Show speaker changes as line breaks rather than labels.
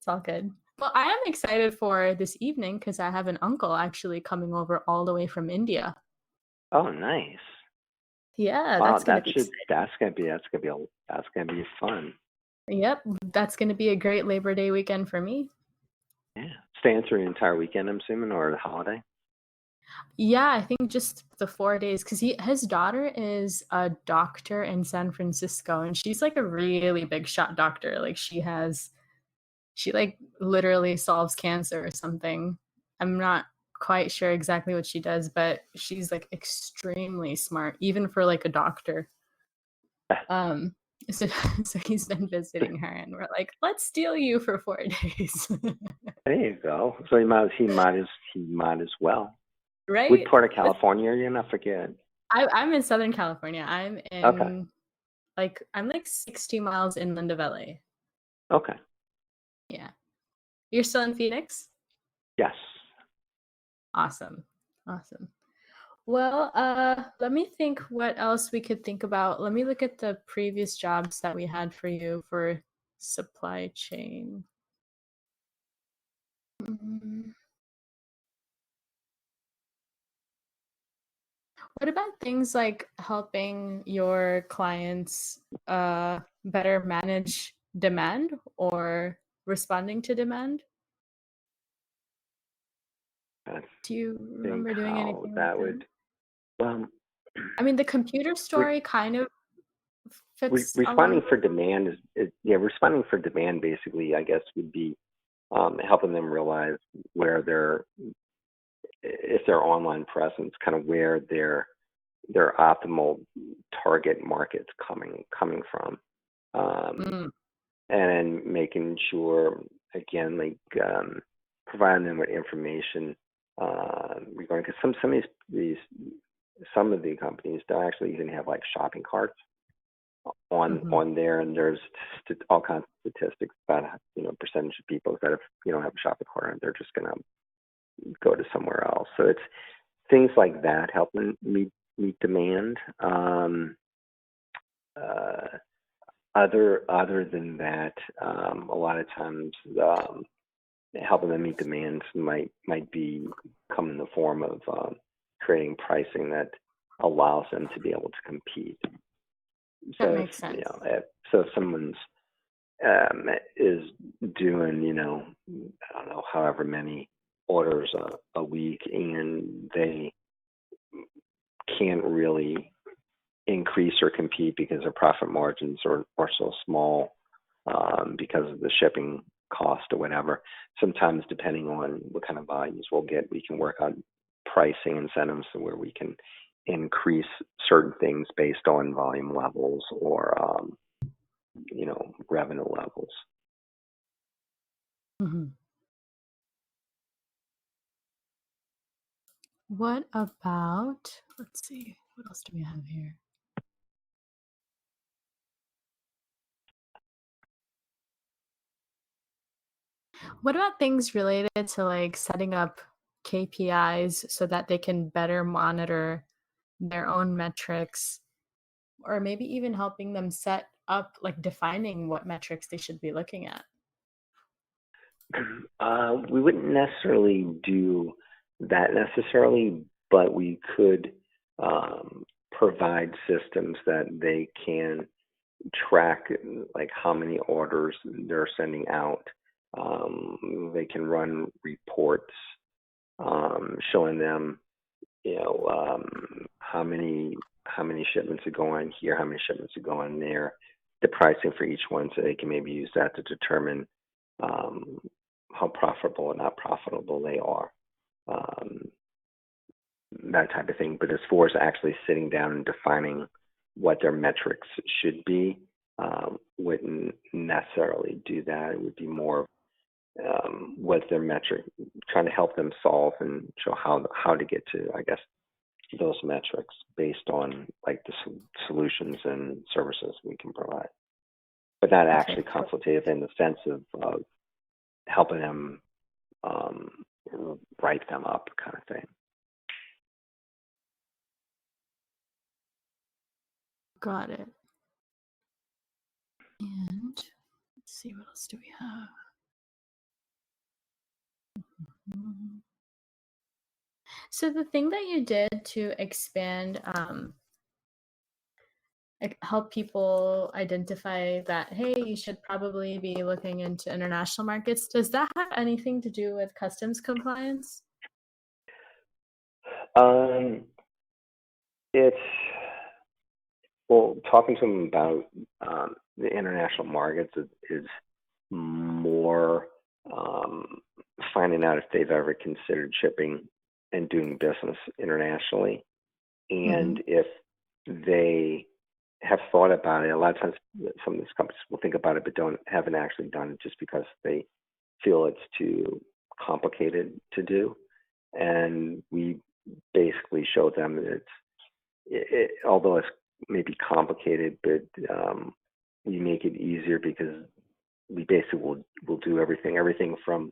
It's all good. Well, I am excited for this evening because I have an uncle actually coming over all the way from India.
Oh, nice.
Yeah,
Wow,
that's gonna be exciting.
that's gonna be fun.
Yep, that's gonna be a great Labor Day weekend for me.
Yeah. Staying through the entire weekend, I'm assuming, or the holiday?
Yeah, I think just the 4 days 'cause his daughter is a doctor in San Francisco, and she's, like, a really big shot doctor, like, she, like, literally solves cancer or something. I'm not quite sure exactly what she does, but she's, like, extremely smart, even for, like, a doctor. Um, so so he's been visiting her, and we're like, "Let's steal you for 4 days."
There you go. So he might as well. What
Right?
part of
But
California are you in? I forget.
I'm in Southern California.
Okay.
I'm, like, 60 miles inland of LA.
Okay.
Yeah. You're still in Phoenix?
Yes.
Awesome. Awesome. Well, let me think what else we could think about. Let me look at the previous jobs that we had for you for supply chain. Mm, What about things like helping your clients better manage demand or responding to demand?
I
Do you
think
remember doing
how
anything like
that
that?
would well
I mean, the computer
re-
story kind of fits along
responding for
those lines.
demand yeah, responding for demand basically I guess would be helping them realize where their if their online presence kind of where their optimal target market's coming from. Um,
Mm,
and making sure again providing them with information regarding because some of some of the companies don't actually even have like shopping carts
mhm.
on there, and there's all kinds of statistics about percentage of people that if you don't have a shopping cart they're just going to go to somewhere else. So it's things like that helping meet demand. Uh, other than that, a lot of times helping them meet demands might be come in the form of creating pricing that allows them to be able to compete.
That
So
makes sense.
if someone's is doing I don't know however many orders a week and they can't really increase or compete because their profit margins are so small because of the shipping cost or whatever. Sometimes, depending on what kind of volumes we'll get, we can work on pricing incentives where we can increase certain things based on volume levels or revenue levels.
Mhm. What about, let's see, what else do we have here? What about things related to like setting up KPIs so that they can better monitor their own metrics, or maybe even helping them set up, like defining what metrics they should be looking at?
We wouldn't necessarily do that necessarily, but we could provide systems that they can track like how many orders they're sending out. They can run reports showing them, how many shipments are going here, how many shipments are going there, the pricing for each one, so they can maybe use that to determine um, how profitable or not profitable they are. Um, that type of thing. But as far as actually sitting down and defining what their metrics should be, wouldn't necessarily do that. It would be more what their metric, trying to help them solve and show how to get to, I guess, those metrics based on like the solutions and services we can provide, but not
Okay,
actually consultative in the sense of helping them um, write them up kind of thing.
got it. And let's see, what else do we have? So the thing that you did to expand, like help people identify that, hey, you should probably be looking into international markets, does that have anything to do with customs compliance?
Um, it's well, talking to them about the international markets is more um, finding out if they've ever considered shipping and doing business internationally,
Hmm.
and if they have thought about it. A lot of times, some of these companies will think about it, but haven't actually done it just because they feel it's too complicated to do. And we basically show them that although it's maybe complicated, but we make it easier because we basically will do everything from